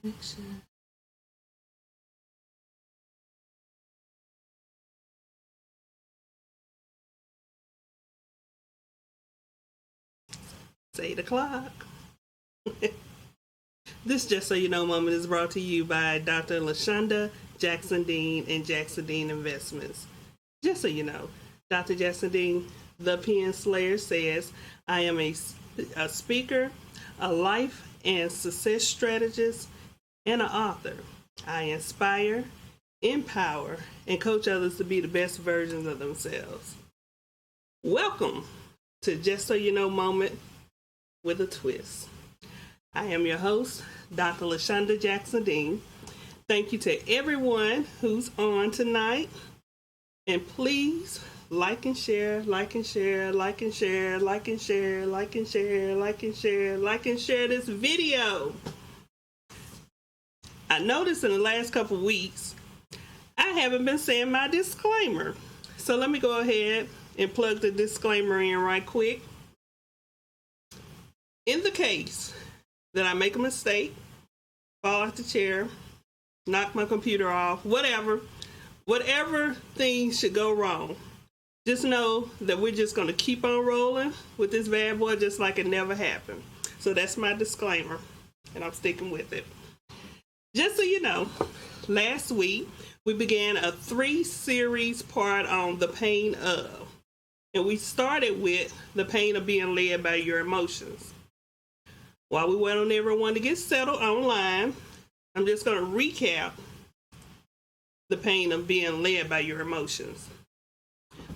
Rejection. It's 8 o'clock. This Just So You Know moment is brought to you by Dr. LaShonda, Jackson Dean, and Jackson Dean Investments. Just so you know, Dr. Jackson Dean, the Pen Slayer, says, I am a speaker, a life and success strategist, and an author. I inspire, empower, and coach others to be the best versions of themselves. Welcome to Just So You Know moment with a twist. I am your host, Dr. LaShonda Jackson Dean. Thank you to everyone who's on tonight. And please like and share, like and share, like and share, like and share, like and share, like and share, like and share this video. I noticed in the last couple of weeks, I haven't been saying my disclaimer. So let me go ahead and plug the disclaimer in right quick. In the case that I make a mistake, fall off the chair, knock my computer off, whatever things should go wrong, just know that we're just going to keep on rolling with this bad boy just like it never happened. So that's my disclaimer, and I'm sticking with it. Just so you know, last week we began a 3-series part on the pain of, and we started with the pain of being led by your emotions. While we wait on everyone to get settled online, I'm just going to recap the pain of being led by your emotions.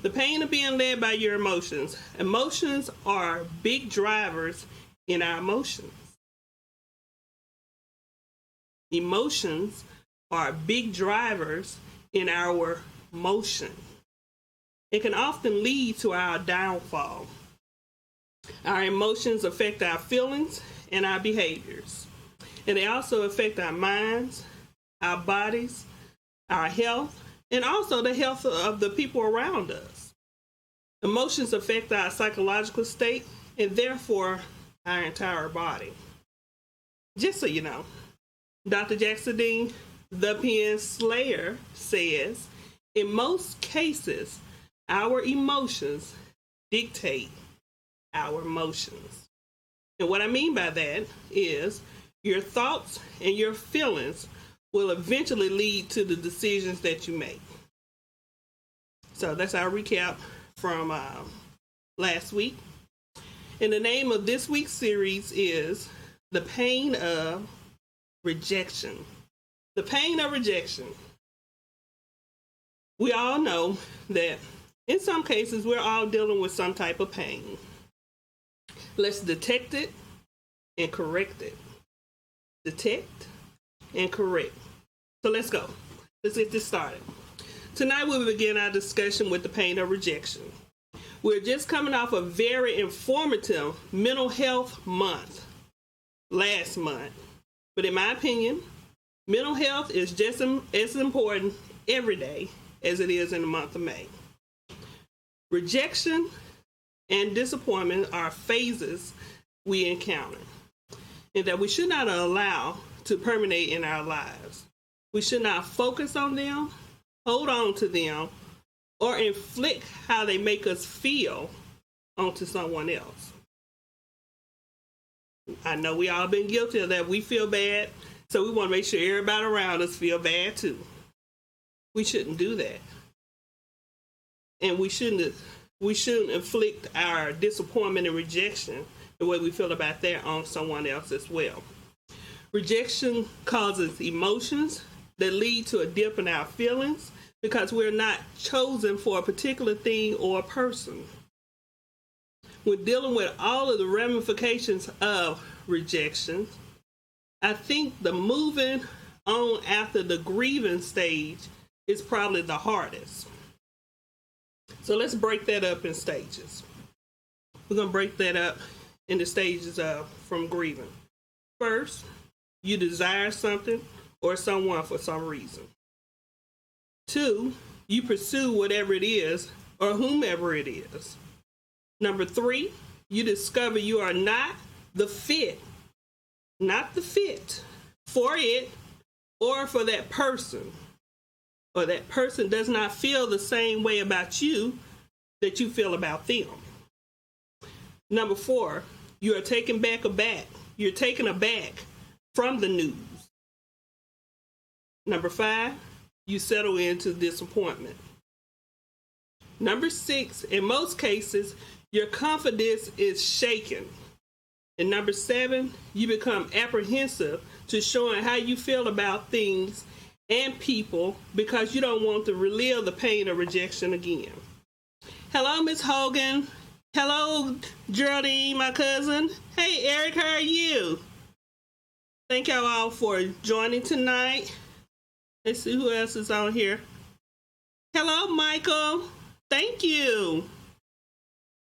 The pain of being led by your emotions. Emotions are big drivers in our emotions. Emotions are big drivers in our motion. It can often lead to our downfall. Our emotions affect our feelings and our behaviors. And they also affect our minds, our bodies, our health, and also the health of the people around us. Emotions affect our psychological state and therefore our entire body. Just so you know, Dr. Jackson Dean, the Pen Slayer, says, in most cases, our emotions dictate our emotions. And what I mean by that is your thoughts and your feelings will eventually lead to the decisions that you make. So that's our recap from last week. And the name of this week's series is The Pain of Rejection. The pain of rejection. We all know that in some cases we're all dealing with some type of pain. Let's detect it and correct it. Detect and correct. So let's go. Let's get this started. Tonight we will begin our discussion with the pain of rejection. We're just coming off a very informative mental health month last month. But in my opinion, mental health is just as important every day as it is in the month of May. Rejection and disappointment are phases we encounter, and that we should not allow to permeate in our lives. We should not focus on them, hold on to them, or inflict how they make us feel onto someone else. I know we all been guilty of that. We feel bad, so we want to make sure everybody around us feel bad too. We shouldn't do that. And we shouldn't inflict our disappointment and rejection, the way we feel about that, on someone else as well. Rejection causes emotions that lead to a dip in our feelings because we're not chosen for a particular thing or a person. When dealing with all of the ramifications of rejection, I think the moving on after the grieving stage is probably the hardest. So let's break that up in stages. We're going to break that up in the stages from grieving. First, you desire something or someone for some reason. 2, you pursue whatever it is or whomever it is. Number 3, you discover you are not the fit for it or for that person, or that person does not feel the same way about you that you feel about them. Number 4, you are taken aback. You're taken aback from the news. Number 5, you settle into disappointment. Number 6, in most cases, your confidence is shaken. And number 7, you become apprehensive to showing how you feel about things and people because you don't want to relive the pain of rejection again. Hello, Miss Hogan. Hello, Geraldine, my cousin. Hey, Eric, how are you? Thank y'all all for joining tonight. Let's see who else is on here. Hello, Michael. Thank you.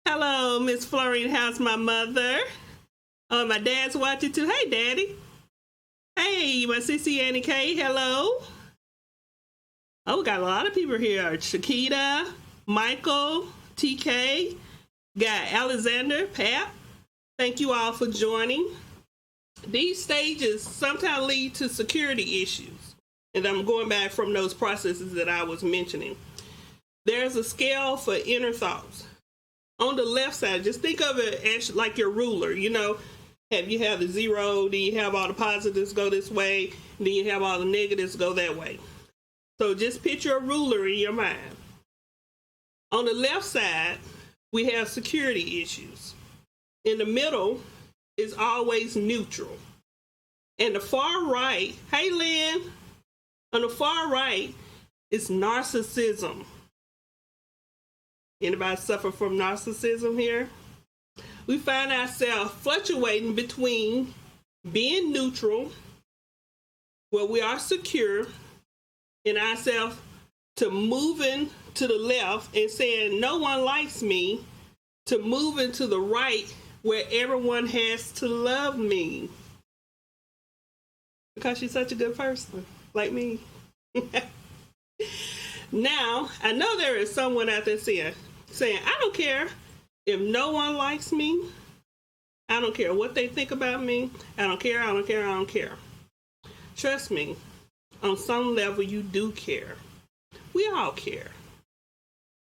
Hello, Miss Florine. How's my mother? Oh, my dad's watching too. Hey, Daddy. Hey, my sissy Annie K. Hello. Oh, we got a lot of people here. Shakita, Michael, TK, got Alexander, Pat. Thank you all for joining. These stages sometimes lead to security issues. And I'm going back from those processes that I was mentioning. There's a scale for inner thoughts. On the left side, just think of it as like your ruler. You know, you have the 0, then you have all the positives go this way, then you have all the negatives go that way. So just picture a ruler in your mind. On the left side, we have security issues. In the middle is always neutral. And the far right, hey Lynn, on the far right is narcissism. Anybody suffer from narcissism here? We find ourselves fluctuating between being neutral, where we are secure in ourselves, to moving to the left and saying no one likes me, to moving to the right where everyone has to love me. Because you're such a good person, like me. Now, I know there is someone out there saying, I don't care if no one likes me. I don't care what they think about me. I don't care. Trust me, on some level you do care. We all care.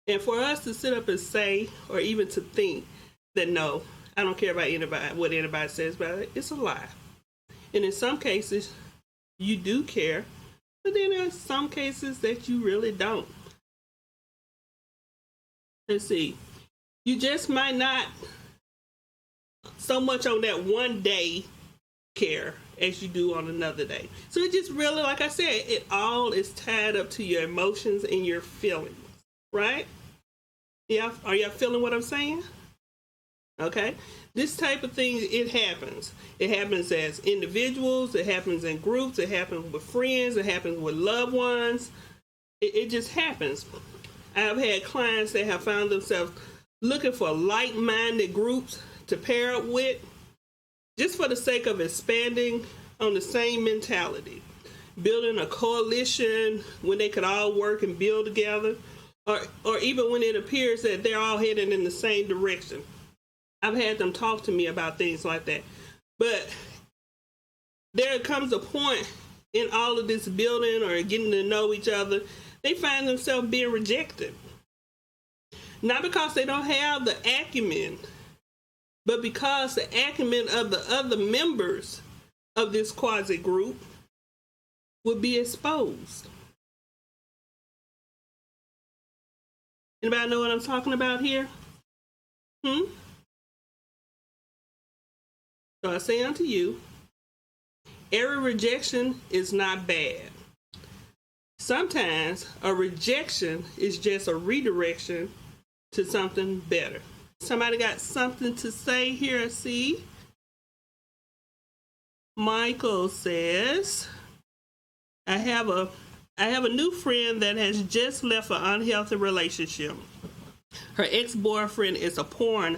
And for us to sit up and say, or even to think that no, I don't care about anybody, what anybody says about it, it's a lie. And in some cases, you do care, but then there's some cases that you really don't. Let's see. You just might not so much on that one day care as you do on another day. So it just really, like I said, it all is tied up to your emotions and your feelings, right? Yeah, are y'all feeling what I'm saying? Okay. This type of thing, it happens. It happens as individuals, it happens in groups, it happens with friends, it happens with loved ones. It just happens. I've had clients that have found themselves looking for like-minded groups to pair up with, just for the sake of expanding on the same mentality, building a coalition when they could all work and build together, or even when it appears that they're all heading in the same direction. I've had them talk to me about things like that. But there comes a point in all of this building or getting to know each other, they find themselves being rejected. Not because they don't have the acumen, but because the acumen of the other members of this quasi group would be exposed. Anybody know what I'm talking about here? So I say unto you, every rejection is not bad. Sometimes a rejection is just a redirection to something better. Somebody got something to say here, see? Michael says, I have a new friend that has just left an unhealthy relationship. Her ex-boyfriend has a porn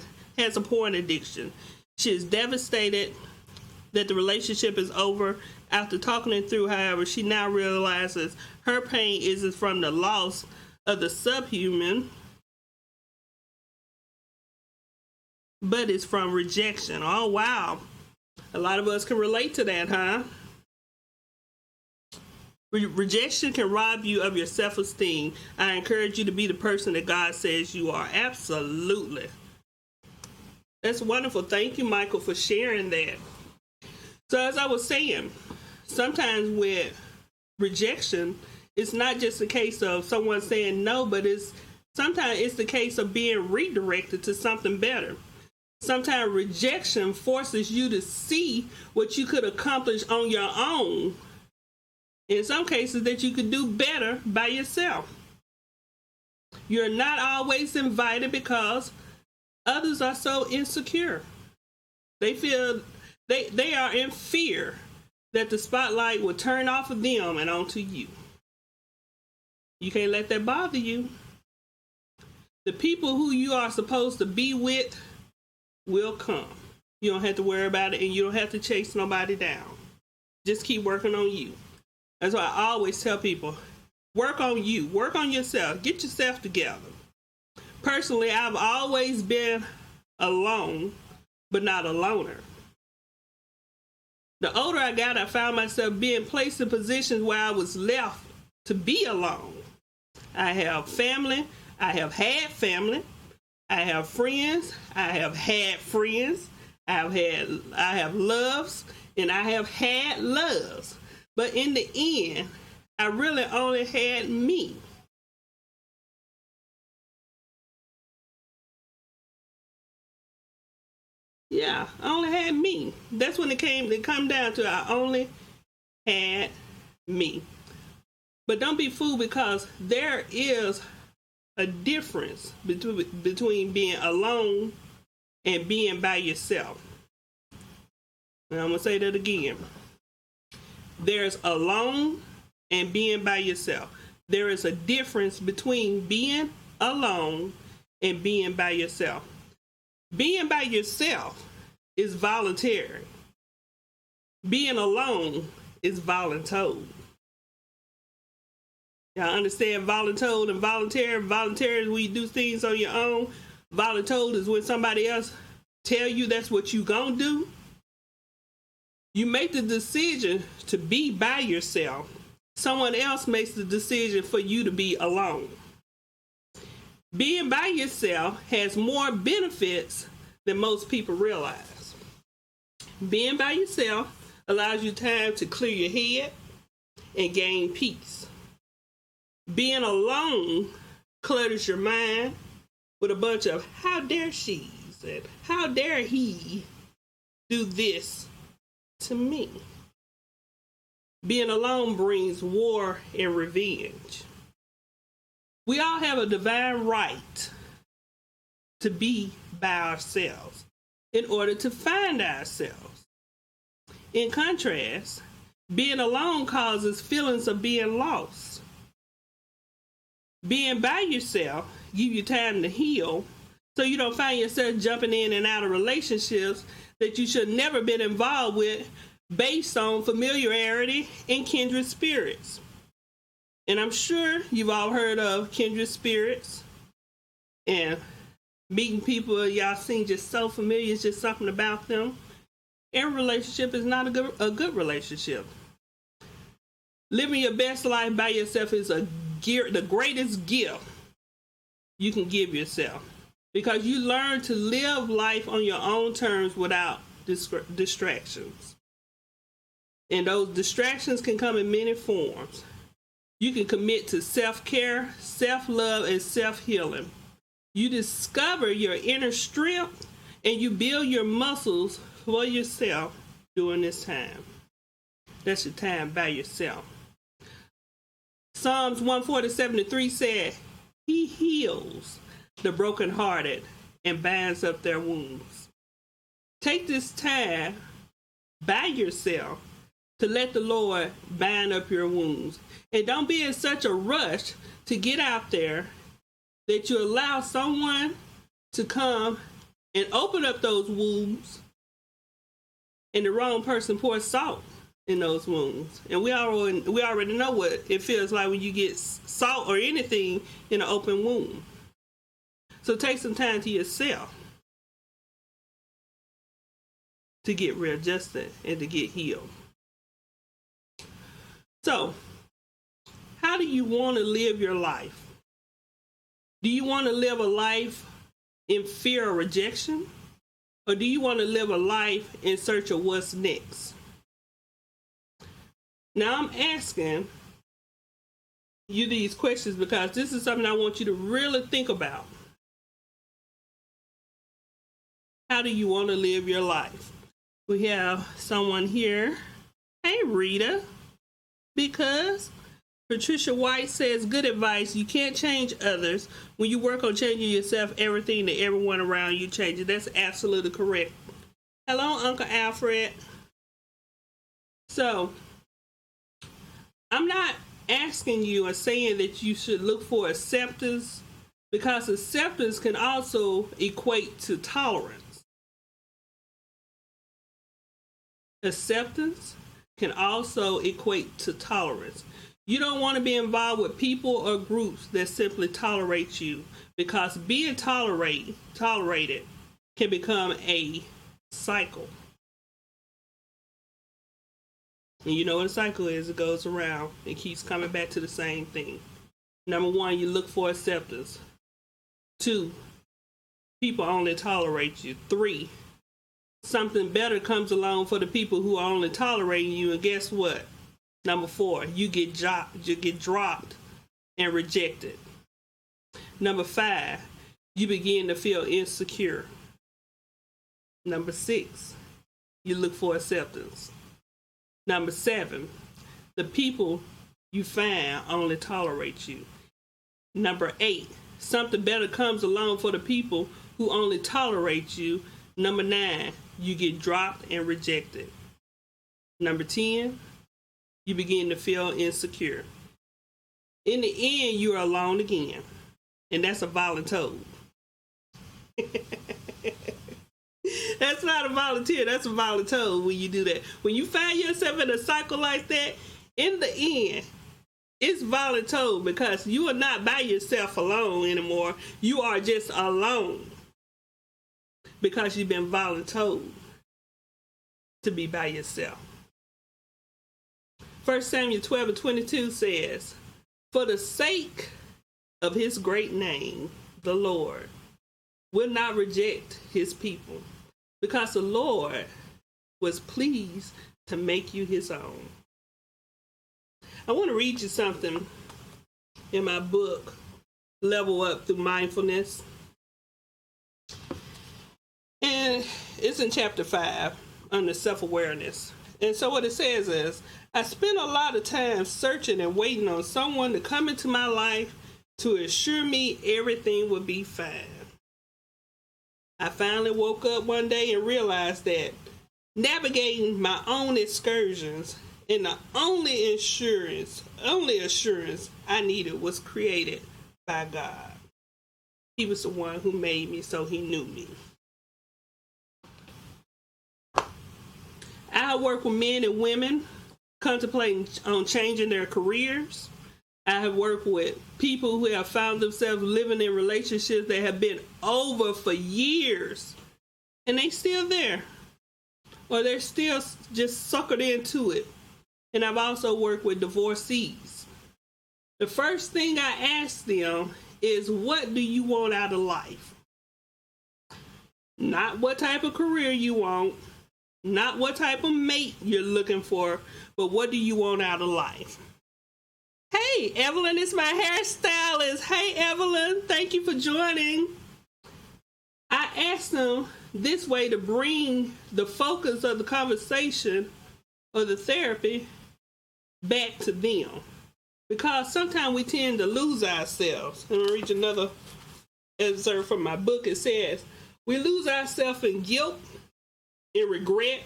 addiction. She is devastated that the relationship is over. After talking it through, however, she now realizes her pain isn't from the loss of the subhuman, but it's from rejection. Oh, wow. A lot of us can relate to that, huh? Rejection can rob you of your self-esteem. I encourage you to be the person that God says you are. Absolutely. That's wonderful. Thank you, Michael, for sharing that. So as I was saying, sometimes with rejection, it's not just a case of someone saying no, but sometimes it's the case of being redirected to something better. Sometimes rejection forces you to see what you could accomplish on your own. In some cases, that you could do better by yourself. You're not always invited because others are so insecure. They feel they are in fear that the spotlight will turn off of them and onto you. You can't let that bother you. The people who you are supposed to be with will come. You don't have to worry about it, and you don't have to chase nobody down. Just keep working on you. That's why I always tell people, work on you, work on yourself, get yourself together. Personally, I've always been alone, but not a loner. The older I got, I found myself being placed in positions where I was left to be alone. I have family, I have had family, I have friends, I have had friends, I have loves, and I have had loves. But in the end, I really only had me. Yeah, I only had me. That's when it come down to I only had me. But don't be fooled, because there is a difference between being alone and being by yourself. And I'm going to say that again. There's alone and being by yourself. There is a difference between being alone and being by yourself. Being by yourself is voluntary. Being alone is voluntold. Y'all understand voluntold and voluntary? Voluntary is when you do things on your own. Voluntold is when somebody else tell you that's what you gonna do. You make the decision to be by yourself. Someone else makes the decision for you to be alone. Being by yourself has more benefits than most people realize. Being by yourself allows you time to clear your head and gain peace. Being alone clutters your mind with a bunch of how dare she and how dare he do this to me. Being alone brings war and revenge. We all have a divine right to be by ourselves in order to find ourselves. In contrast, being alone causes feelings of being lost. Being by yourself gives you time to heal, so you don't find yourself jumping in and out of relationships that you should never been involved with based on familiarity and kindred spirits. And I'm sure you've all heard of kindred spirits and meeting people y'all seem just so familiar. It's just something about them. Every relationship is not a good relationship. Living your best life by yourself is the greatest gift you can give yourself, because you learn to live life on your own terms without distractions. And those distractions can come in many forms. You can commit to self-care, self-love, and self-healing. You discover your inner strength and you build your muscles for yourself during this time. That's your time by yourself. Psalms 147:3 said, He heals the brokenhearted and binds up their wounds. Take this time by yourself to let the Lord bind up your wounds. And don't be in such a rush to get out there that you allow someone to come and open up those wounds and the wrong person pours salt in those wounds. And we already know what it feels like when you get salt or anything in an open wound. So take some time to yourself to get readjusted and to get healed. So do you want to live your life? Do you want to live a life in fear of rejection? Or do you want to live a life in search of what's next? Now I'm asking you these questions because this is something I want you to really think about. How do you want to live your life? We have someone here. Hey, Rita. Because Patricia White says, good advice. You can't change others. When you work on changing yourself, everything that everyone around you changes. That's absolutely correct. Hello, Uncle Alfred. So, I'm not asking you or saying that you should look for acceptance, because acceptance can also equate to tolerance. Acceptance can also equate to tolerance. You don't want to be involved with people or groups that simply tolerate you, because being tolerated can become a cycle. And you know what a cycle is. It goes around. It keeps coming back to the same thing. Number one, you look for acceptance. 2, people only tolerate you. 3, something better comes along for the people who are only tolerating you. And guess what? Number 4, you get dropped and rejected. Number 5, you begin to feel insecure. Number 6, you look for acceptance. Number 7, the people you find only tolerate you. Number 8, something better comes along for the people who only tolerate you. Number 9, you get dropped and rejected. Number 10, you begin to feel insecure. In the end, you're alone again. And that's a volunteer. That's not a volunteer. That's a volunteer when you do that. When you find yourself in a cycle like that, in the end, it's volunteer, because you are not by yourself alone anymore. You are just alone because you've been volunteered to be by yourself. 1 Samuel 12:22 says, for the sake of his great name, the Lord will not reject his people, because the Lord was pleased to make you his own. I want to read you something in my book, Level Up Through Mindfulness. And it's in chapter 5 under self-awareness. And so what it says is, I spent a lot of time searching and waiting on someone to come into my life to assure me everything would be fine. I finally woke up one day and realized that navigating my own excursions, and the only assurance I needed was created by God. He was the one who made me, so he knew me. I work with men and women contemplating on changing their careers. I have worked with people who have found themselves living in relationships that have been over for years, and they still there, or they're still just suckered into it. And I've also worked with divorcees. The first thing I ask them is, what do you want out of life? Not what type of career you want, not what type of mate you're looking for, but what do you want out of life? Hey, Evelyn is my hairstylist. Hey, Evelyn, thank you for joining. I asked them this way to bring the focus of the conversation or the therapy back to them. Because sometimes we tend to lose ourselves. I'm going to read another excerpt from my book. It says, we lose ourselves in guilt, in regret,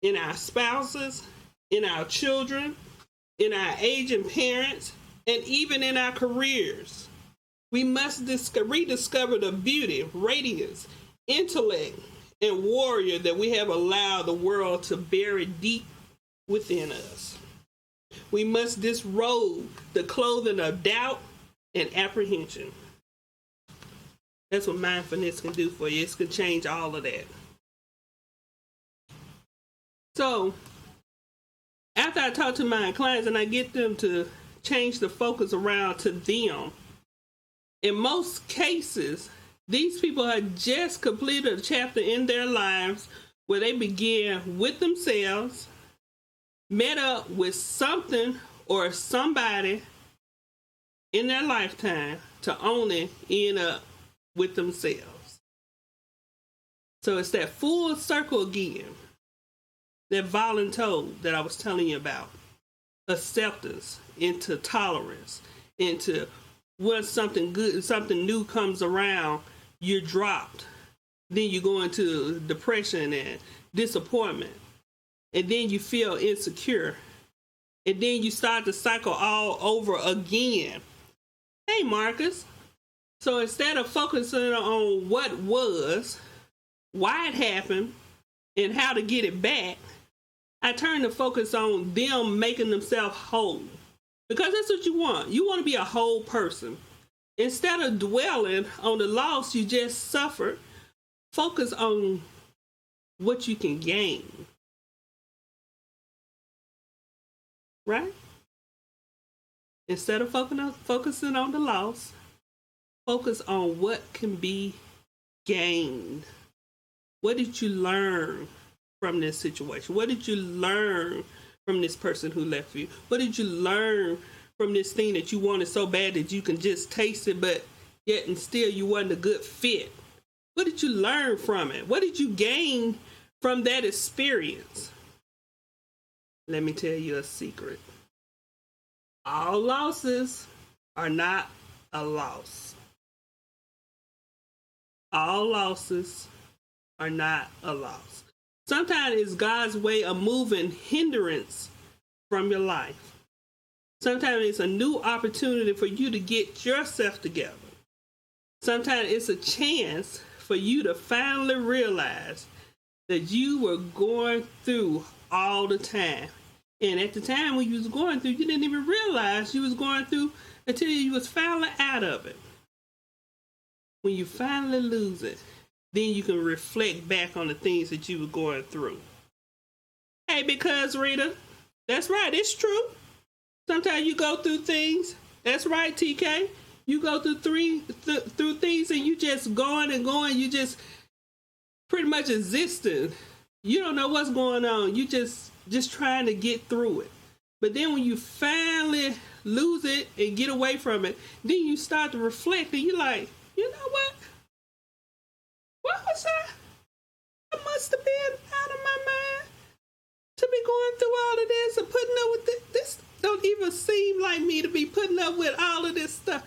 in our spouses, in our children, in our aging parents, and even in our careers. We must rediscover the beauty, radiance, intellect, and warrior that we have allowed the world to bury deep within us. We must disrobe the clothing of doubt and apprehension. That's what mindfulness can do for you. It can change all of that. So, after I talk to my clients and I get them to change the focus around to them. In most cases, these people have just completed a chapter in their lives where they begin with themselves, met up with something or somebody in their lifetime to only end up with themselves. So it's that full circle again, that voluntold that I was telling you about. Acceptance into tolerance, into when something good, something new comes around, you're dropped. Then you go into depression and disappointment. And then you feel insecure. And then you start the cycle all over again. Hey, Marcus. So instead of focusing on what was, why it happened, and how to get it back, I turn the focus on them making themselves whole. Because that's what you want. You want to be a whole person. Instead of dwelling on the loss you just suffered, focus on what you can gain. Right? Instead of focusing on the loss, focus on what can be gained. What did you learn from this situation? What did you learn from this person who left you? What did you learn from this thing that you wanted so bad that you can just taste it, but yet and still you wasn't a good fit? What did you learn from it? What did you gain from that experience? Let me tell you a secret. All losses are not a loss. All losses are not a loss. Sometimes it's God's way of moving hindrance from your life. Sometimes it's a new opportunity for you to get yourself together. Sometimes it's a chance for you to finally realize that you were going through all the time. And at the time when you was going through, you didn't even realize you was going through until you was finally out of it. When you finally lose it, then you can reflect back on the things that you were going through. Hey, because Rita, that's right, it's true. Sometimes you go through things. That's right, TK. You go through through things and you just going and going. You just pretty much existing. You don't know what's going on. You just trying to get through it. But then when you finally lose it and get away from it, then you start to reflect and you're like, you know what? What was that? I must have been out of my mind to be going through all of this and putting up with this. This don't even seem like me to be putting up with all of this stuff.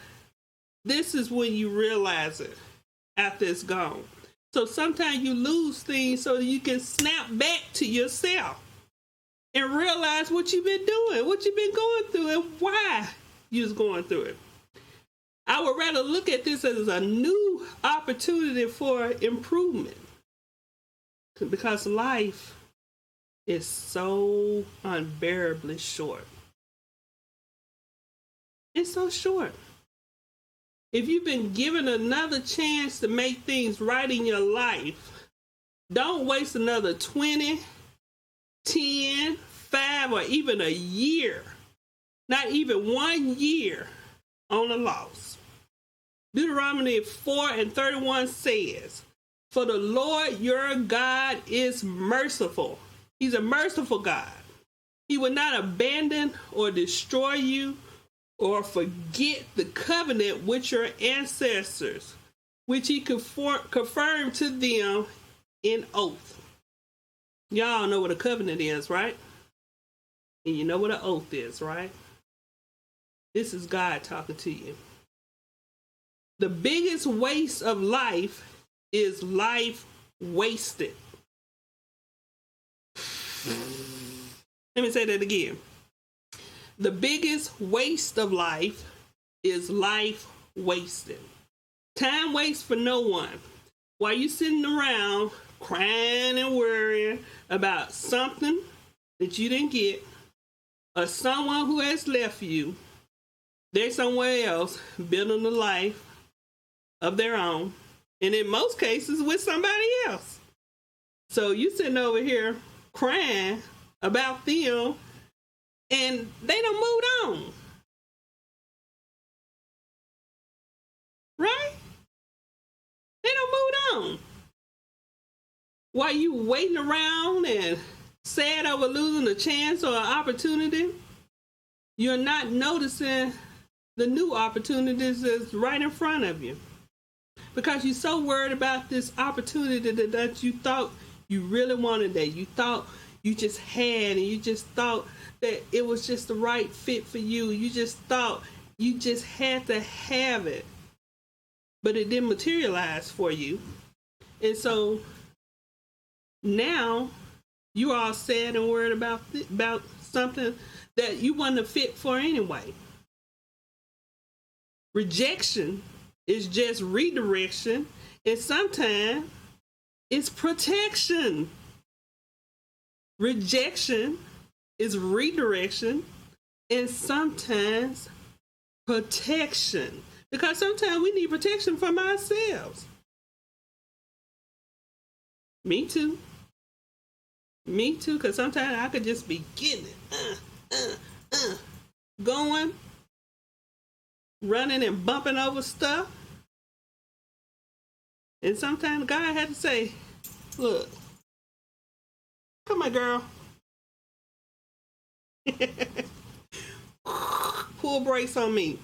This is when you realize it after it's gone. So sometimes you lose things so that you can snap back to yourself and realize what you've been doing, what you've been going through, and why you was going through it. I would rather look at this as a new opportunity for improvement, because life is so unbearably short. It's so short. If you've been given another chance to make things right in your life, don't waste another 20, 10, 5, or even a year, not even 1 year, on a loss. Deuteronomy 4:31 says, "For the Lord your God is merciful." He's a merciful God. He will not abandon or destroy you or forget the covenant with your ancestors, which he confirmed to them in oath. Y'all know what a covenant is, right? And you know what an oath is, right? This is God talking to you. The biggest waste of life is life wasted. Let me say that again. The biggest waste of life is life wasted. Time waits for no one. While you sitting around crying and worrying about something that you didn't get, or someone who has left you, they're somewhere else building a life of their own, and in most cases with somebody else. So you sitting over here crying about them, and they done moved on. right? They don't move on. While you waiting around and sad over losing a chance or an opportunity, you're not noticing the new opportunities that's right in front of you. Because you're so worried about this opportunity that you thought you really wanted, that you thought you just had, and you just thought that it was just the right fit for you. You just thought you just had to have it. But it didn't materialize for you. And so now you're all sad and worried about something that you wasn't a fit for anyway. Rejection is just redirection, and sometimes it's protection. Rejection is redirection, and sometimes protection. Because sometimes we need protection from ourselves. Me too. Me too, because sometimes I could just be getting it. Going, running and bumping over stuff. And sometimes God had to say, look, come on, girl. Pull brakes on me.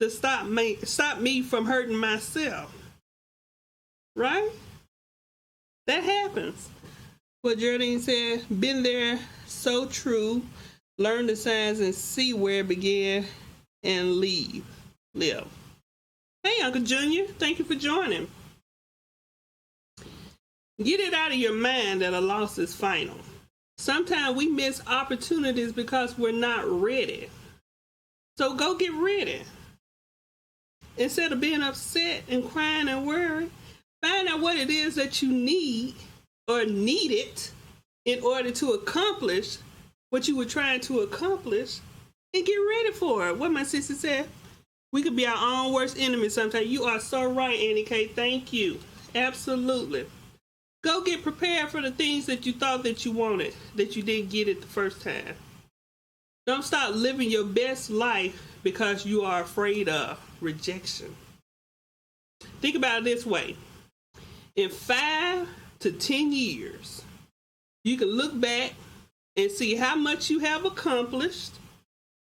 To stop me from hurting myself. Right? That happens. What Geraldine said, been there, so true. Learn the signs and see where it began and live. Hey, Uncle Junior, thank you for joining. Get it out of your mind that a loss is final. Sometimes we miss opportunities because we're not ready. So go get ready. Instead of being upset and crying and worried, find out what it is that you need or needed in order to accomplish what you were trying to accomplish, and get ready for it. What my sister said, we could be our own worst enemy sometimes. You are so right, Annie K. Thank you. Absolutely. Go get prepared for the things that you thought that you wanted, that you didn't get it the first time. Don't stop living your best life because you are afraid of rejection. Think about it this way. In 5 to 10 years, you can look back and see how much you have accomplished.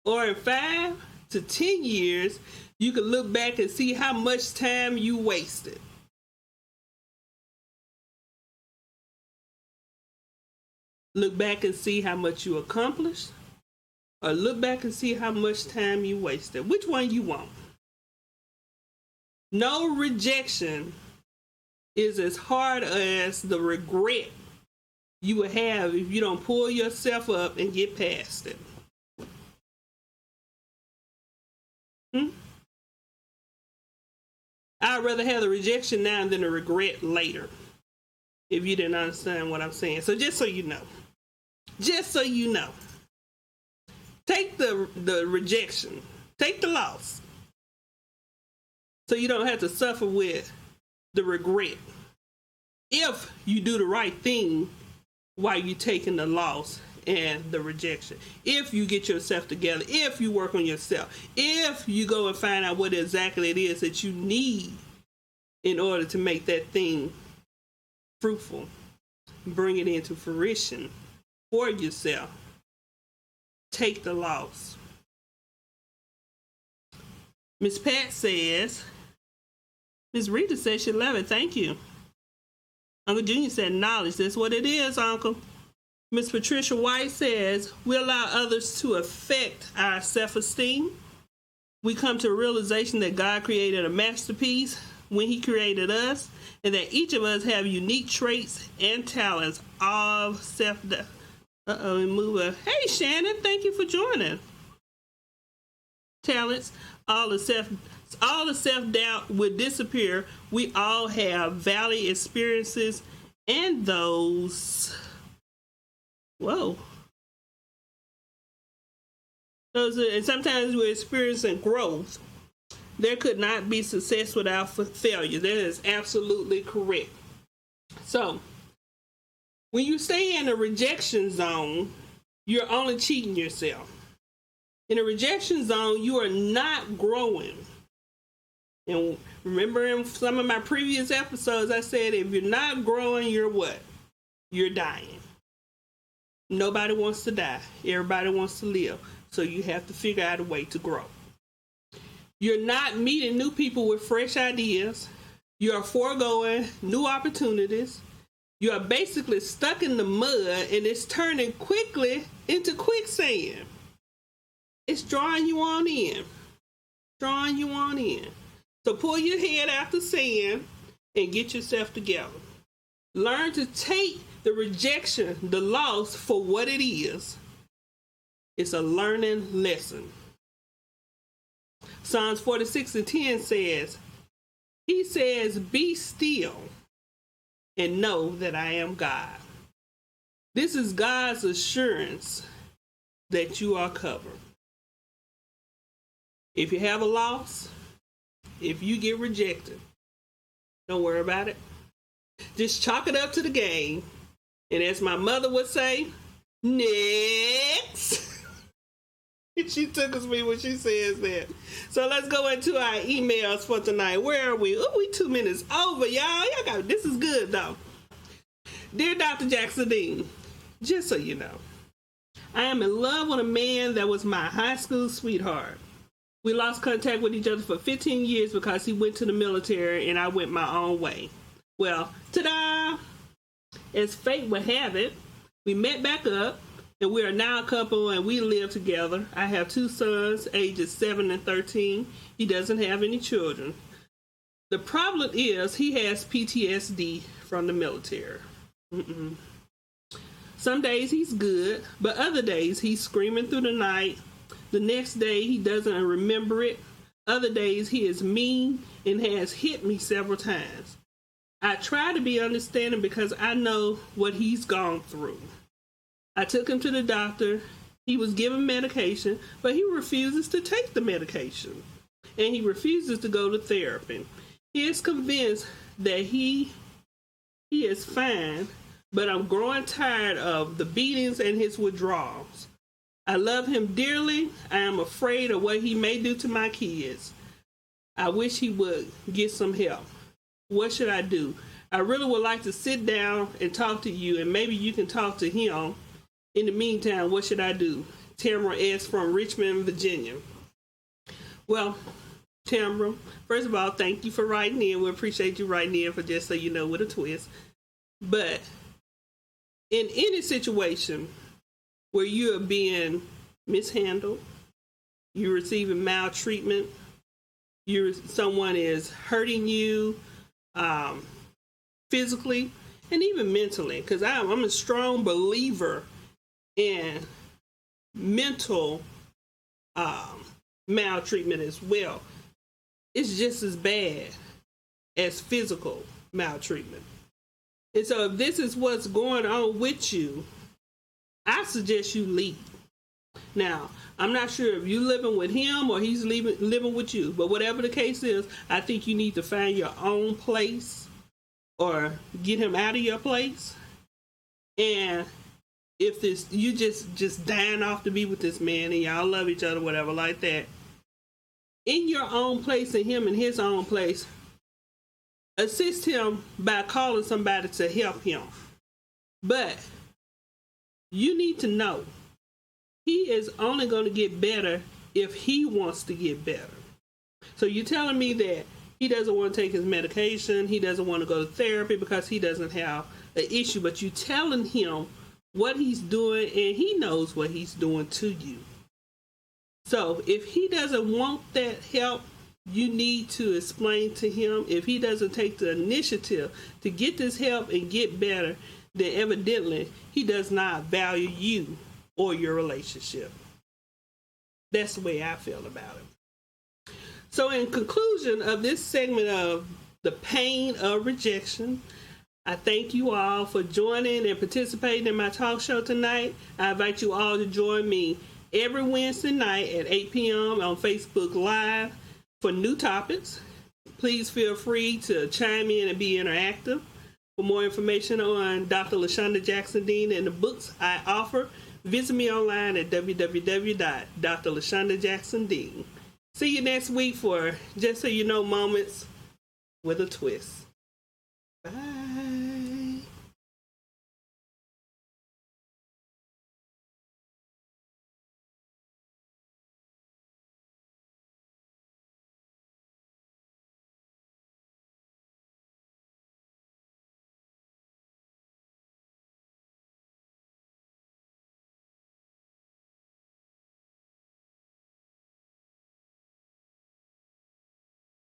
Or in 5 to 10 years, you can look back and see how much time you wasted. Look back and see how much you accomplished, or look back and see how much time you wasted. Which one you want? No rejection is as hard as the regret you will have if you don't pull yourself up and get past it. I'd rather have the rejection now than the regret later, if you didn't understand what I'm saying. So just so you know, take the rejection, take the loss, so you don't have to suffer with the regret. If you do the right thing while you're taking the loss and the rejection, if you get yourself together, if you work on yourself, if you go and find out what exactly it is that you need in order to make that thing fruitful, bring it into fruition for yourself, take the loss. Miss Pat says, Miss Rita says she love it. Thank you. Uncle Junior said knowledge. That's what it is, Uncle. Miss Patricia White says, we allow others to affect our self-esteem. We come to a realization that God created a masterpiece when he created us, and that each of us have unique traits and talents of self-doubt. Hey, Shannon, thank you for joining. Talents, all the self-doubt would disappear. We all have valley experiences, and those and sometimes we're experiencing growth. There could not be success without failure. That is absolutely correct. So, when you stay in a rejection zone, you're only cheating yourself. In a rejection zone, you are not growing. And remember in some of my previous episodes, I said if you're not growing, you're what? You're dying. Nobody wants to die. Everybody wants to live. So you have to figure out a way to grow. You're not meeting new people with fresh ideas. You're foregoing new opportunities. You are basically stuck in the mud, and it's turning quickly into quicksand. It's drawing you on in. Drawing you on in. So pull your head out the sand and get yourself together. Learn to take the rejection, the loss, for what it is. It's a learning lesson. Psalms 46:10 says, He says, be still and know that I am God. This is God's assurance that you are covered. If you have a loss, if you get rejected, don't worry about it. Just chalk it up to the game. And as my mother would say, next. She tickles me when she says that. So let's go into our emails for tonight. Where are we? Oh, we 2 minutes over, y'all. This is good, though. Dear Dr. Jackson Dean, just so you know, I am in love with a man that was my high school sweetheart. We lost contact with each other for 15 years because he went to the military and I went my own way. Well, ta-da! As fate would have it, we met back up. And we are now a couple and we live together. I have 2 sons, ages 7 and 13. He doesn't have any children. The problem is he has PTSD from the military. Some days he's good, but other days he's screaming through the night. The next day he doesn't remember it. Other days he is mean and has hit me several times. I try to be understanding because I know what he's gone through. I took him to the doctor. He was given medication, but he refuses to take the medication. And he refuses to go to therapy. He is convinced that he is fine, but I'm growing tired of the beatings and his withdrawals. I love him dearly. I am afraid of what he may do to my kids. I wish he would get some help. What should I do? I really would like to sit down and talk to you, and maybe you can talk to him. In the meantime, what should I do? Tamara S. from Richmond, Virginia. Well, Tamara, first of all, thank you for writing in. We appreciate you writing in for Just So You Know with a twist. But in any situation where you are being mishandled, you're receiving maltreatment, someone is hurting you physically and even mentally, because I'm a strong believer in mental maltreatment as well. It's just as bad as physical maltreatment. And so if this is what's going on with you, I suggest you leave. Now, I'm not sure if you're living with him or he's living with you, but whatever the case is, I think you need to find your own place or get him out of your place. And if you just dying off to be with this man and y'all love each other, whatever like that, in your own place and him in his own place, assist him by calling somebody to help him. But you need to know he is only going to get better if he wants to get better. So you're telling me that he doesn't want to take his medication, he doesn't want to go to therapy because he doesn't have an issue, but you telling him what he's doing, and he knows what he's doing to you. So if he doesn't want that help, you need to explain to him. If he doesn't take the initiative to get this help and get better, then evidently he does not value you or your relationship. That's the way I feel about it. So in conclusion of this segment of the pain of rejection, I thank you all for joining and participating in my talk show tonight. I invite you all to join me every Wednesday night at 8 p.m. on Facebook Live for new topics. Please feel free to chime in and be interactive. For more information on Dr. LaShonda Jackson Dean and the books I offer, visit me online at www.drlashondajacksondean. See you next week for Just So You Know Moments with a Twist. Bye.